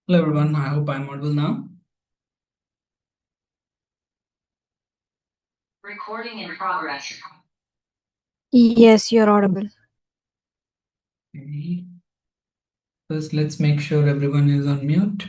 Hello everyone, I hope I'm audible now. Recording in progress. Yes, you're audible. Okay. First, let's make sure everyone is on mute.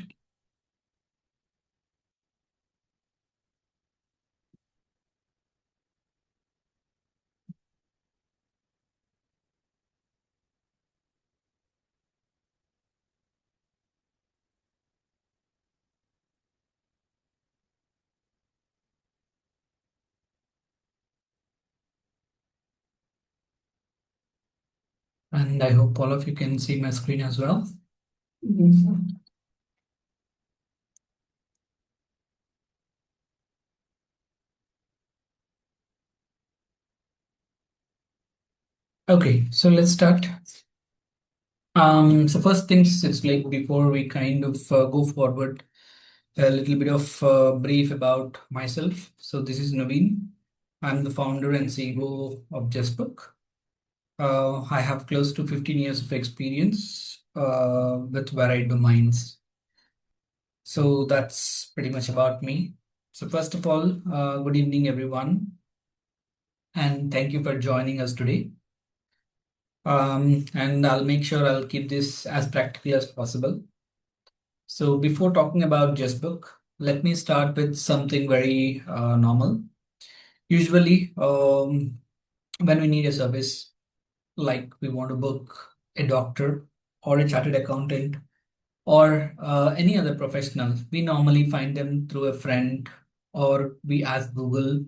And I hope all of you can see my screen as well. Yes. Okay, so let's start. So first things, it's like before we kind of go forward, a little bit of brief about myself. So this is Naveen. I'm the founder and CEO of Jusbook. I have close to 15 years of experience with varied domains. So that's pretty much about me. So first of all, good evening, everyone, and thank you for joining us today. And I'll make sure I'll keep this as practical as possible. So before talking about Justbook, let me start with something very normal. Usually, when we need a service, like we want to book a doctor or a chartered accountant or any other professional, we normally find them through a friend or we ask Google,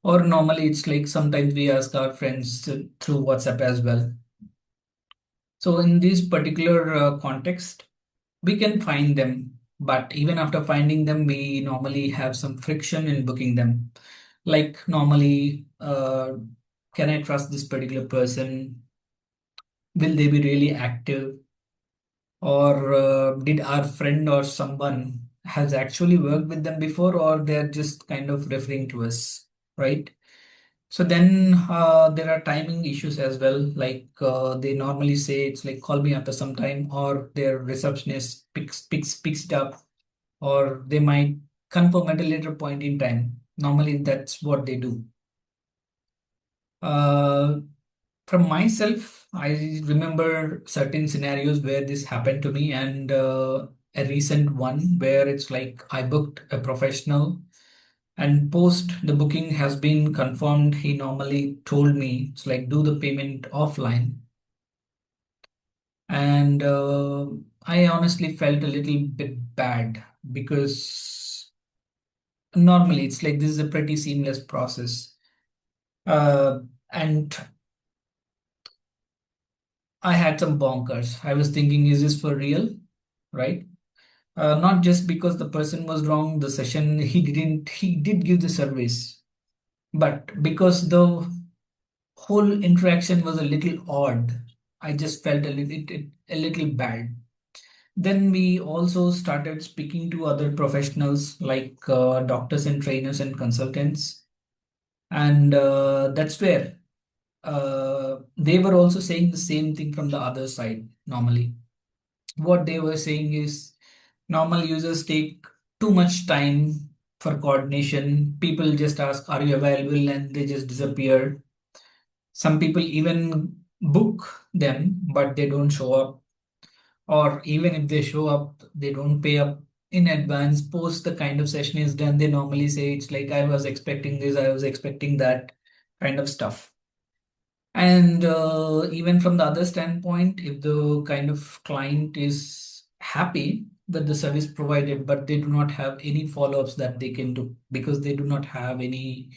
or normally it's like sometimes we ask our friends through WhatsApp as well. So in this particular context, we can find them, but even after finding them, we normally have some friction in booking them. Like normally, can I trust this particular person? Will they be really active? Or did our friend or someone has actually worked with them before, or they're just kind of referring to us, right? So then there are timing issues as well. Like they normally say it's like call me after some time, or their receptionist picks it up, or they might confirm at a later point in time. Normally that's what they do. Uh, from myself, I remember certain scenarios where this happened to me, and a recent one where it's like I booked a professional, and post the booking has been confirmed. He normally told me it's like do the payment offline, and I honestly felt a little bit bad because normally it's like this is a pretty seamless process. Uh, and I had some bonkers. I was thinking, is this for real? Right? Not just because the person was wrong, the session he did give the service, but because the whole interaction was a little odd. I just felt a little bad. Then we also started speaking to other professionals like doctors and trainers and consultants, and that's where they were also saying the same thing from the other side. Normally, what they were saying is normal users take too much time for coordination. People just ask, "Are you available?" and they just disappear. Some people even book them, but they don't show up. Or even if they show up, they don't pay up in advance. Post the kind of session is done, they normally say it's like, I was expecting this, I was expecting that kind of stuff. And even from the other standpoint, if the kind of client is happy with the service provided, but they do not have any follow-ups that they can do because they do not have any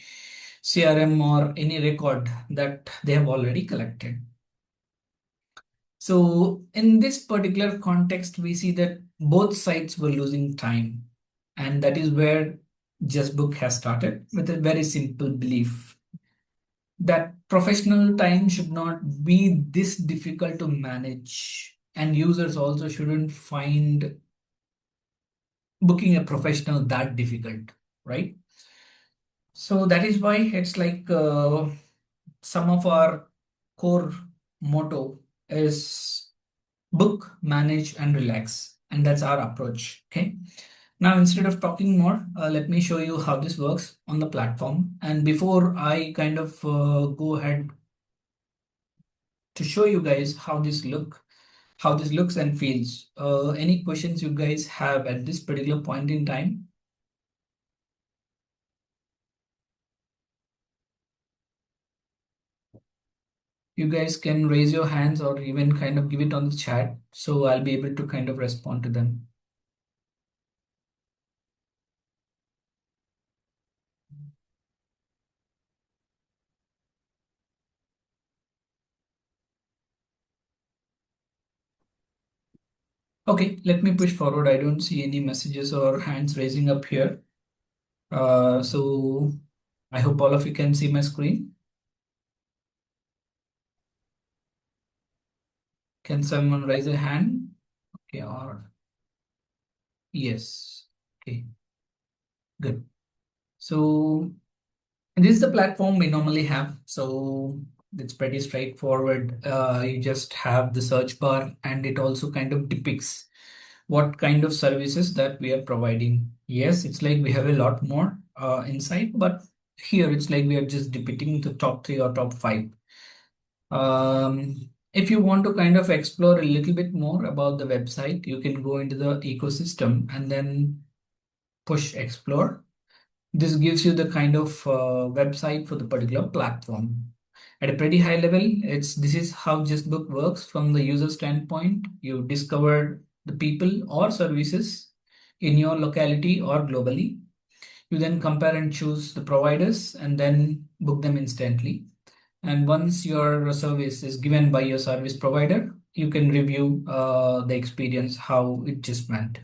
CRM or any record that they have already collected. So in this particular context, we see that both sides were losing time. And that is where Justbook has started with a very simple belief that professional time should not be this difficult to manage. And users also shouldn't find booking a professional that difficult, right? So that is why it's like some of our core motto is book, manage, and relax. and that's our approach. Okay. Now, instead of talking more, let me show you how this works on the platform. And before I kind of go ahead to show you guys how this looks and feels, any questions you guys have at this particular point in time? You guys can raise your hands or even kind of give it on the chat, so I'll be able to kind of respond to them. Okay, let me push forward. I don't see any messages or hands raising up here. So I hope all of you can see my screen. Can someone raise a hand? Okay, or yes. Okay, good. So this is the platform we normally have. So it's pretty straightforward. You just have the search bar, and it also kind of depicts what kind of services that we are providing. Yes, it's like we have a lot more inside, but here it's like we are just depicting the top three or top five. If you want to kind of explore a little bit more about the website, you can go into the ecosystem and then push explore. This gives you the kind of website for the particular platform. At a pretty high level, it's this is how Justbook works from the user standpoint. You discover the people or services in your locality or globally. You then compare and choose the providers and then book them instantly. And once your service is given by your service provider, you can review the experience, how it just went.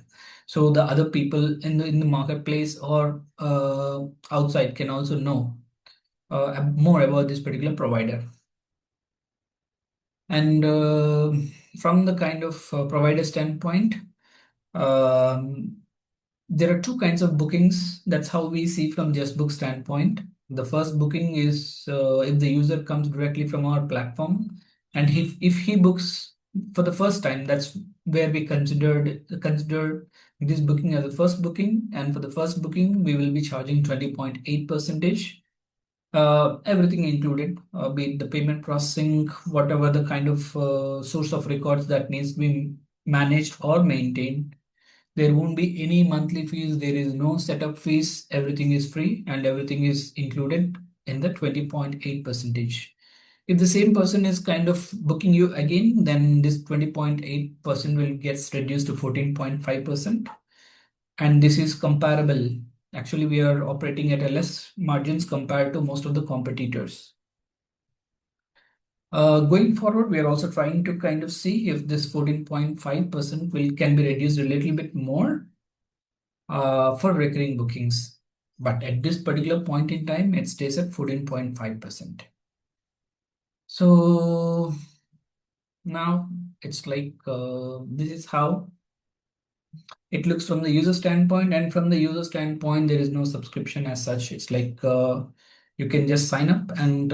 So the other people in the marketplace or outside can also know more about this particular provider. And from the kind of provider standpoint, um, there are two kinds of bookings. That's how we see from JustBook standpoint. The first booking is if the user comes directly from our platform, and if he books for the first time, that's where we consider this booking as a first booking. And for the first booking, we will be charging 20.8 percentage, everything included, be it the payment processing, whatever the kind of source of records that needs to be managed or maintained. There won't be any monthly fees. There is no setup fees. Everything is free and everything is included in the 20.8 percentage. If the same person is kind of booking you again, then this 20.8% will get reduced to 14.5%. And this is comparable. Actually, we are operating at a less margins compared to most of the competitors. Going forward, we are also trying to kind of see if this 14.5% will can be reduced a little bit more for recurring bookings. But at this particular point in time, it stays at 14.5%. So now it's like this is how it looks from the user standpoint. And from the user standpoint, there is no subscription as such. It's like you can just sign up and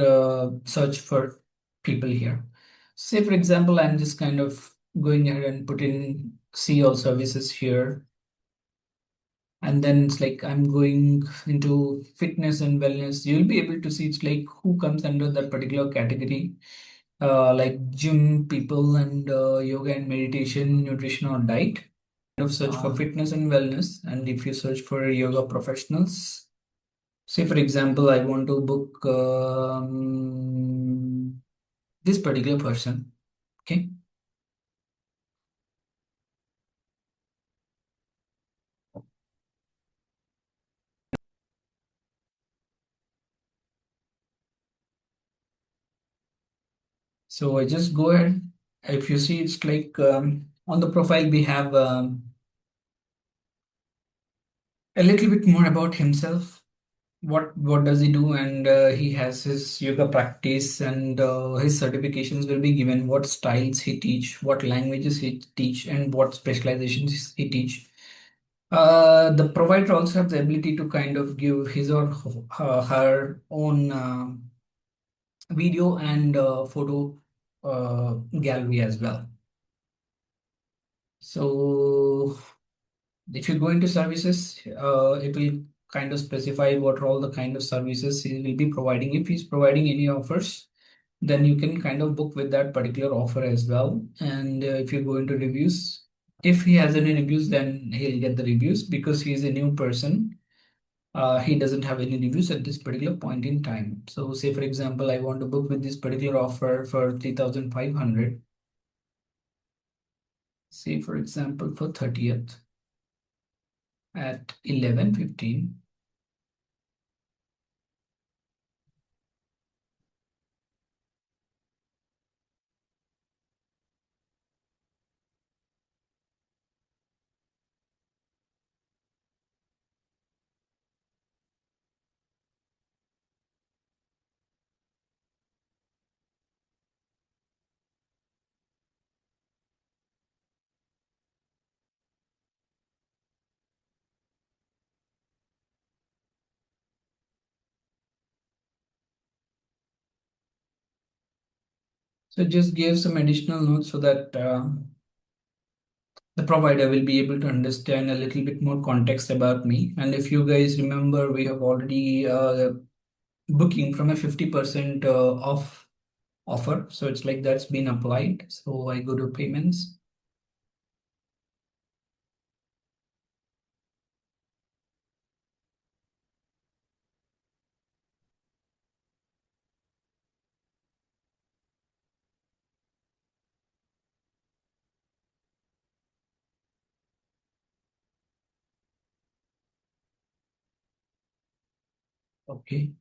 search for people here. Say, for example, I'm just kind of going ahead and put in see all services here. And then it's like I'm going into fitness and wellness. You'll be able to see it's like who comes under that particular category, like gym people and yoga and meditation, nutrition or diet. Kind of search for fitness and wellness, and if you search for yoga professionals, say for example, I want to book this particular person. Okay, so I just go ahead. If you see, it's like on the profile we have a little bit more about himself. What does he do? And he has his yoga practice, and his certifications will be given. What styles he teach, what languages he teach, and what specializations he teach. The provider also has the ability to kind of give his or her own video and photo gallery as well. So If you go into services, it will kind of specify what are all the kind of services he will be providing. If he's providing any offers, then you can kind of book with that particular offer as well. And if you go into reviews, if he has any reviews, then he'll get the reviews because he's a new person. He doesn't have any reviews at this particular point in time. So, say for example, I want to book with this particular offer for 3,500. Say for example for 30th at 11:15. So just give some additional notes so that the provider will be able to understand a little bit more context about me. And if you guys remember, we have already booking from a 50% off offer. So it's like that's been applied. So I go to payments. Okay.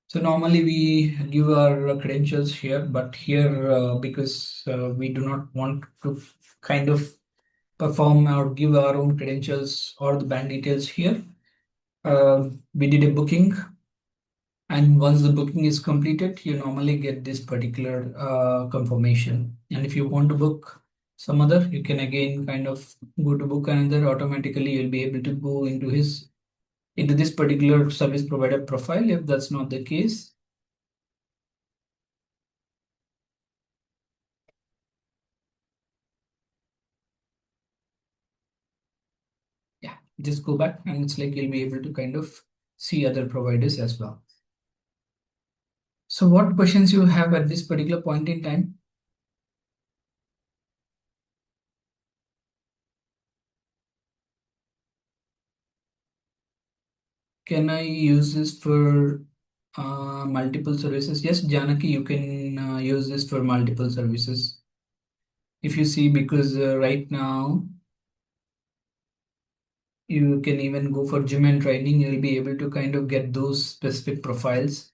So normally we give our credentials here, but here because we do not want to kind of perform or give our own credentials or the bank details here. We did a booking, and once the booking is completed, you normally get this particular confirmation. And if you want to book some other, you can again kind of go to book another. Automatically, you'll be able to go into this particular service provider profile. If that's not the case, yeah, just go back, and it's like you'll be able to kind of see other providers as well. So, what questions you have at this particular point in time? Can I use this for multiple services? Yes, Janaki, you can use this for multiple services. If you see, because right now you can even go for gym and training, you'll be able to kind of get those specific profiles.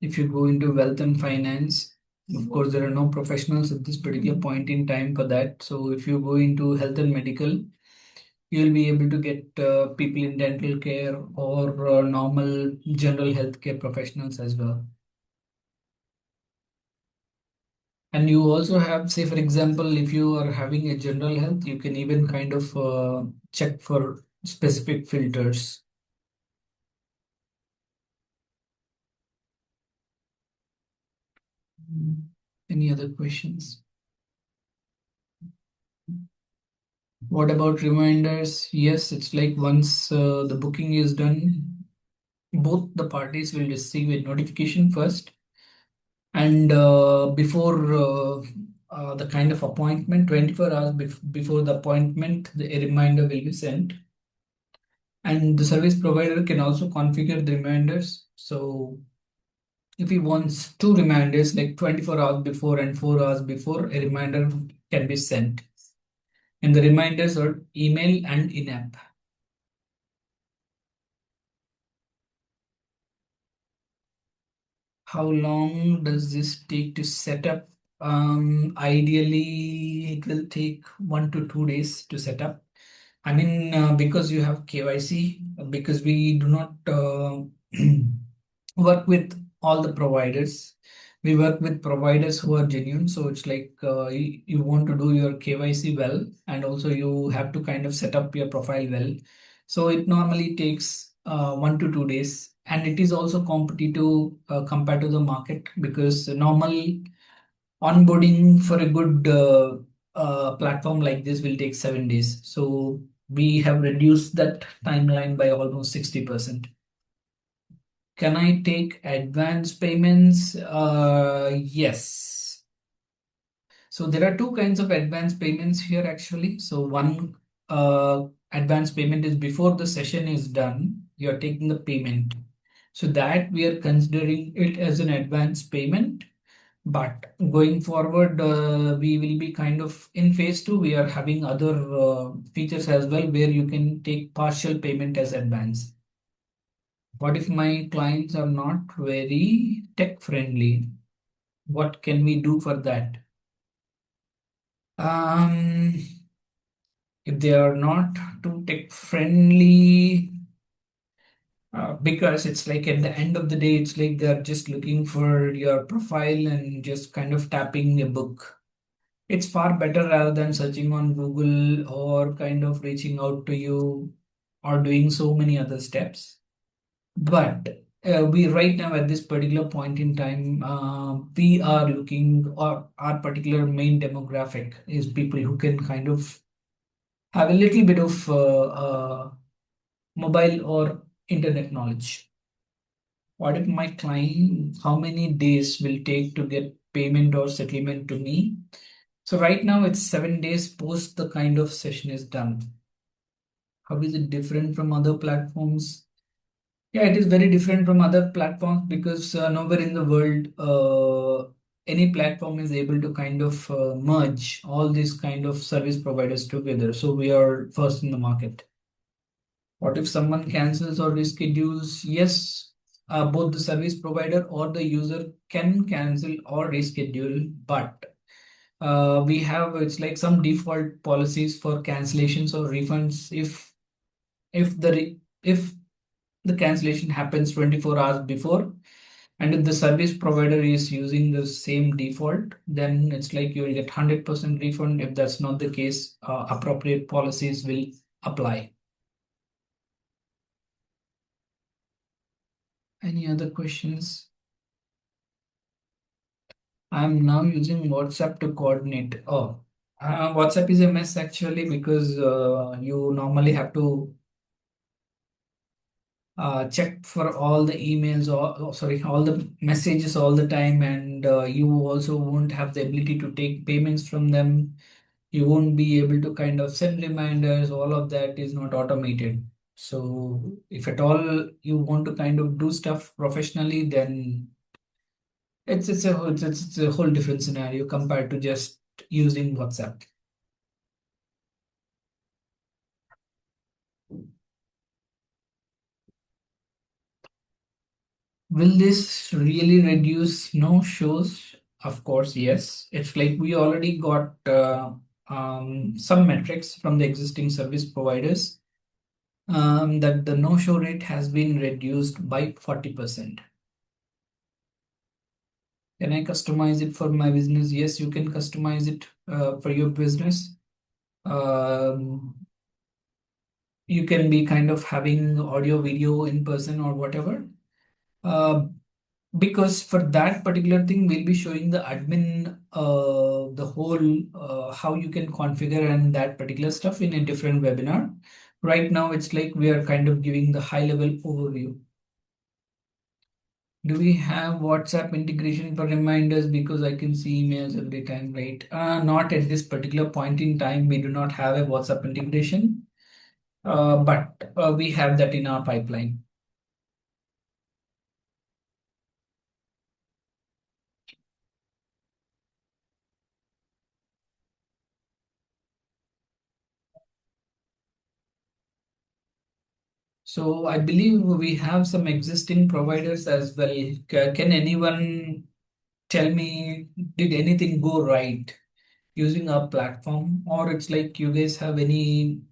If you go into wealth and finance, of course, there are no professionals at this particular point in time for that. So if you go into health and medical, you'll be able to get people in dental care or normal general healthcare professionals as well. And you also have, say, for example, if you are having a general health, you can even kind of check for specific filters. Any other questions? What about reminders? Yes, it's like once the booking is done, both the parties will receive a notification first. And before the kind of appointment, 24 hours before the appointment, a reminder will be sent. And the service provider can also configure the reminders. So if he wants two reminders, like 24 hours before and 4 hours before, a reminder can be sent. And the reminders are email and in-app. How long does this take to set up? Ideally, it will take 1 to 2 days to set up. I mean, because you have KYC, because we do not work with all the providers. We work with providers who are genuine. So it's like you want to do your KYC well, and also you have to kind of set up your profile well. So it normally takes 1 to 2 days, and it is also competitive compared to the market, because normal onboarding for a good platform like this will take 7 days. So we have reduced that timeline by almost 60%. Can I take advance payments? Yes. So there are two kinds of advance payments here actually. So one advance payment is before the session is done, you're taking the payment. So that we are considering it as an advance payment. But going forward, we will be kind of in phase two, we are having other features as well where you can take partial payment as advance. What if my clients are not very tech friendly? What can we do for that? Um, if they are not too tech friendly, because it's like at the end of the day, it's like they're just looking for your profile and just kind of tapping a book. It's far better rather than searching on Google or kind of reaching out to you or doing so many other steps. But we right now at this particular point in time, we are looking, or our particular main demographic is people who can kind of have a little bit of mobile or internet knowledge. What if my client, how many days will take to get payment or settlement to me? So right now it's 7 days post the kind of session is done. How is it different from other platforms? Yeah, it is very different from other platforms because nowhere in the world any platform is able to kind of merge all these kind of service providers together. So we are first in the market. What if someone cancels or reschedules? Yes, both the service provider or the user can cancel or reschedule, but we have, it's like some default policies for cancellations or refunds. If the cancellation happens 24 hours before, and if the service provider is using the same default, then it's like you'll get 100% refund. If that's not the case, appropriate policies will apply. Any other questions? I'm now using WhatsApp to coordinate. Oh, WhatsApp is a mess actually, because you normally have to check for all the emails, or sorry, all the messages all the time, and you also won't have the ability to take payments from them. You won't be able to kind of send reminders. All of that is not automated. So if at all you want to kind of do stuff professionally, then it's a whole different scenario compared to just using WhatsApp. Will this really reduce no shows? Of course, yes. It's like we already got some metrics from the existing service providers, that the no show rate has been reduced by 40%. Can I customize it for my business? Yes, you can customize it for your business. Um, you can be kind of having audio, video in person or whatever. Uh, because for that particular thing we'll be showing the admin the whole how you can configure and that particular stuff in a different webinar. Right now it's like we are kind of giving the high level overview. Do we have WhatsApp integration for reminders? Because I can see emails every time, right? Not at this particular point in time, we do not have a WhatsApp integration, but we have that in our pipeline. So I believe we have some existing providers as well. Can anyone tell me, did anything go right using our platform? Or it's like you guys have any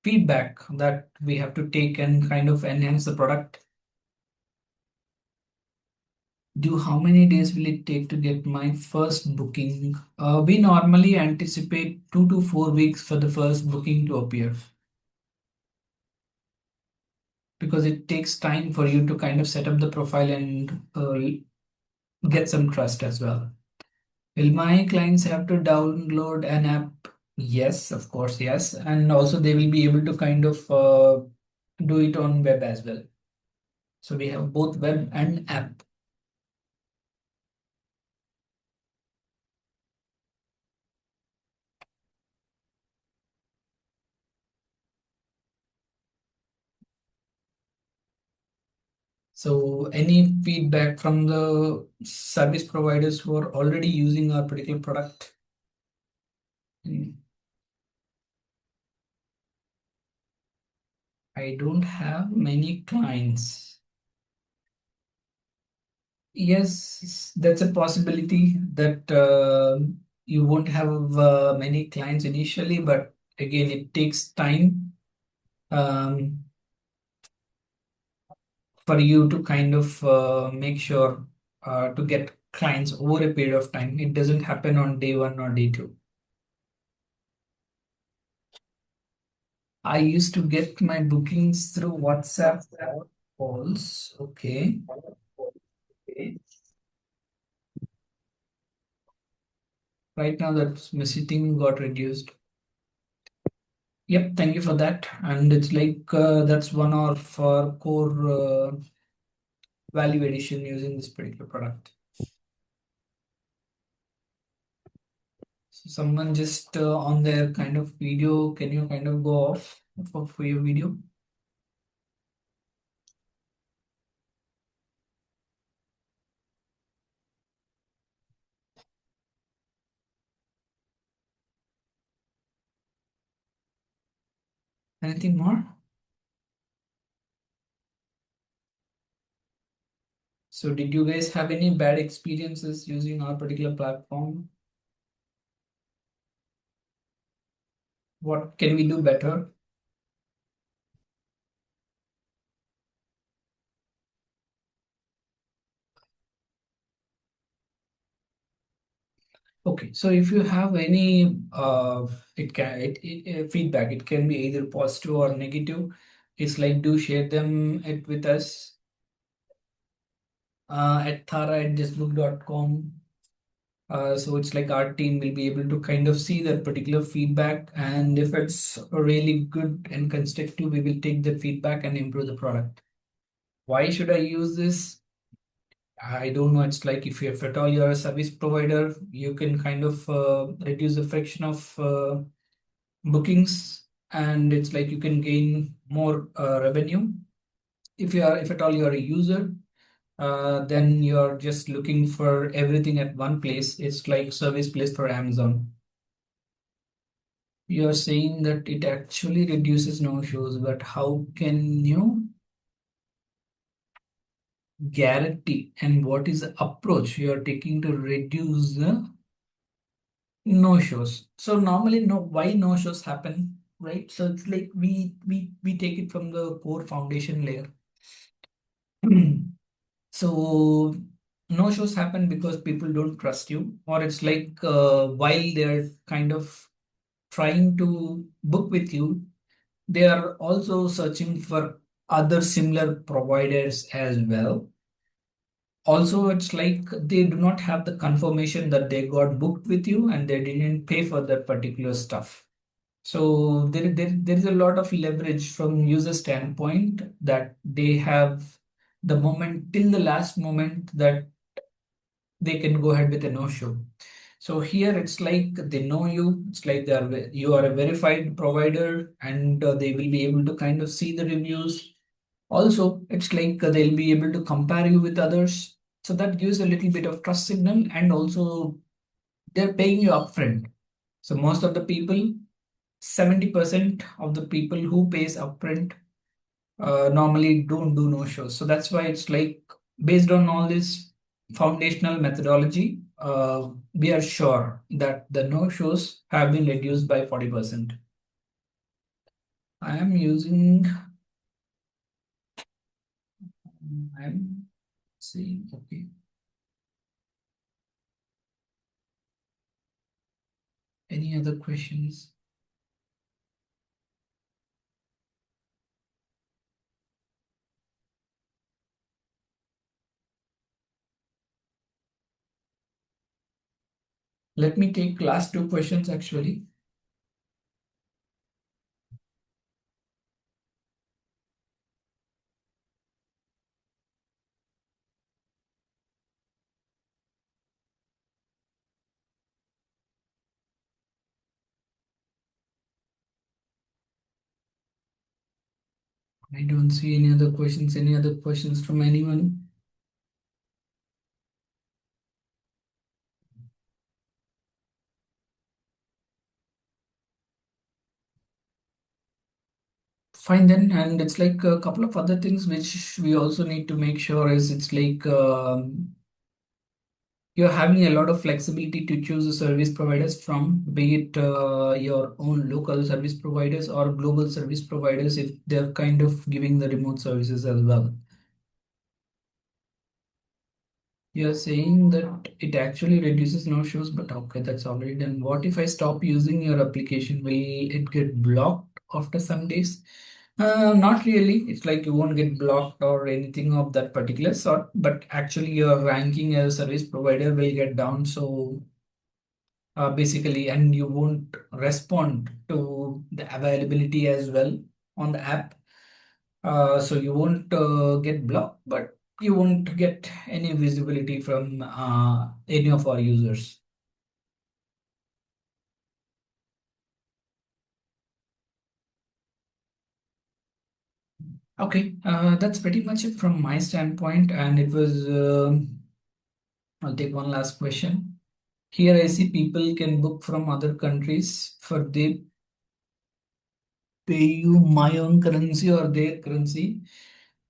feedback that we have to take and kind of enhance the product? Do how many days will it take to get my first booking? We normally anticipate 2 to 4 weeks for the first booking to appear. because it takes time for you to kind of set up the profile and get some trust as well. Will my clients have to download an app? Yes, of course, yes. And also they will be able to kind of do it on web as well. So we have both web and app. So any feedback from the service providers who are already using our particular product? Mm, I don't have many clients. Yes, that's a possibility that you won't have many clients initially, but again, it takes time um, for you to kind of make sure to get clients over a period of time. It doesn't happen on day one or day two. I used to get my bookings through WhatsApp or calls. Okay. Right now, that messaging got reduced. Yep, thank you for that. And it's like that's one of our core value addition using this particular product. So someone just on their kind of video, can you kind of go off for your video? Anything more? So did you guys have any bad experiences using our particular platform? What can we do better? Okay, so if you have any feedback, it can be either positive or negative. It's like do share them it with us at thara@justbook.com. So it's like our team will be able to kind of see that particular feedback, and if it's really good and constructive, we will take the feedback and improve the product. Why should I use this? I don't know. It's like if at all you're a service provider, you can kind of reduce the friction of bookings, and it's like you can gain more revenue. If at all you're a user, then you're just looking for everything at one place. It's like service place for Amazon. You're saying that it actually reduces no-shows, but how can you guarantee, and what is the approach you are taking to reduce the no-shows? So normally, no, why no-shows happen, right? So it's like we take it from the core foundation layer. So no-shows happen because people don't trust you, or it's like while they're kind of trying to book with you, they are also searching for other similar providers as well. Also, it's like they do not have the confirmation that they got booked with you and they didn't pay for that particular stuff. So there is a lot of leverage from user standpoint that they have the moment till the last moment that they can go ahead with a no-show. So here it's like they know you. It's like you are a verified provider, and they will be able to kind of see the reviews. Also, it's like they'll be able to compare you with others. So that gives a little bit of trust signal, and also they're paying you upfront. So most of the people, 70% of the people who pays upfront normally don't do no shows. So that's why it's like based on all this foundational methodology, we are sure that the no shows have been reduced by 40%. I am using, I'm seeing, okay. Any other questions? Let me take last two questions actually. I don't see any other questions. Any other questions from anyone? Fine then. And it's like a couple of other things which we also need to make sure is it's like you're having a lot of flexibility to choose the service providers from, be it your own local service providers or global service providers if they're kind of giving the remote services as well. You're saying that it actually reduces no shows, but okay, that's already done. What if I stop using your application? Will it get blocked after some days? Not really. It's like you won't get blocked or anything of that particular sort, but actually your ranking as a service provider will get down. So basically, and you won't respond to the availability as well on the app. So you won't get blocked, but you won't get any visibility from any of our users. Okay, that's pretty much it from my standpoint, and it was. I'll take one last question. Here I see people can book from other countries for they pay you my own currency or their currency.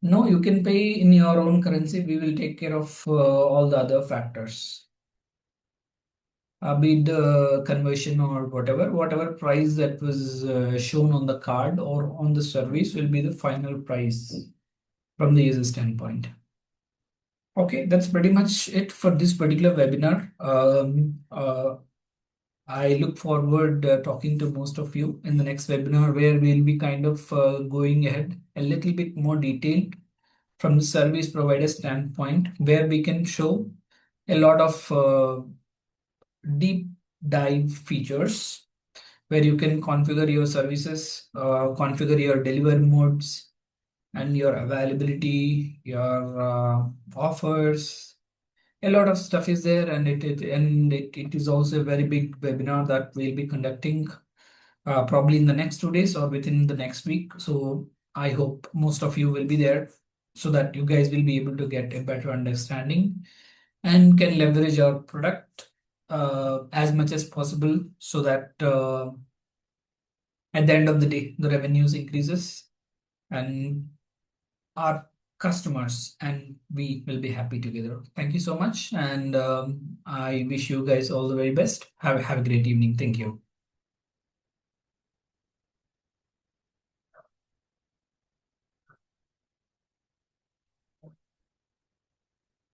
No, you can pay in your own currency. We will take care of all the other factors, be it the conversion or whatever price that was shown on the card or on the service will be the final price from the user standpoint. Okay, that's pretty much it for this particular webinar. I look forward talking to most of you in the next webinar where we'll be kind of going ahead a little bit more detailed from the service provider standpoint, where we can show a lot of deep dive features where you can configure your services, configure your delivery modes and your availability, your offers. A lot of stuff is there, and it is also a very big webinar that we'll be conducting probably in the next 2 days or within the next week. So I hope most of you will be there so that you guys will be able to get a better understanding and can leverage our product as much as possible so that at the end of the day the revenues increases and our customers and we will be happy together. Thank you so much, and I wish you guys all the very best. Have a great evening. Thank you.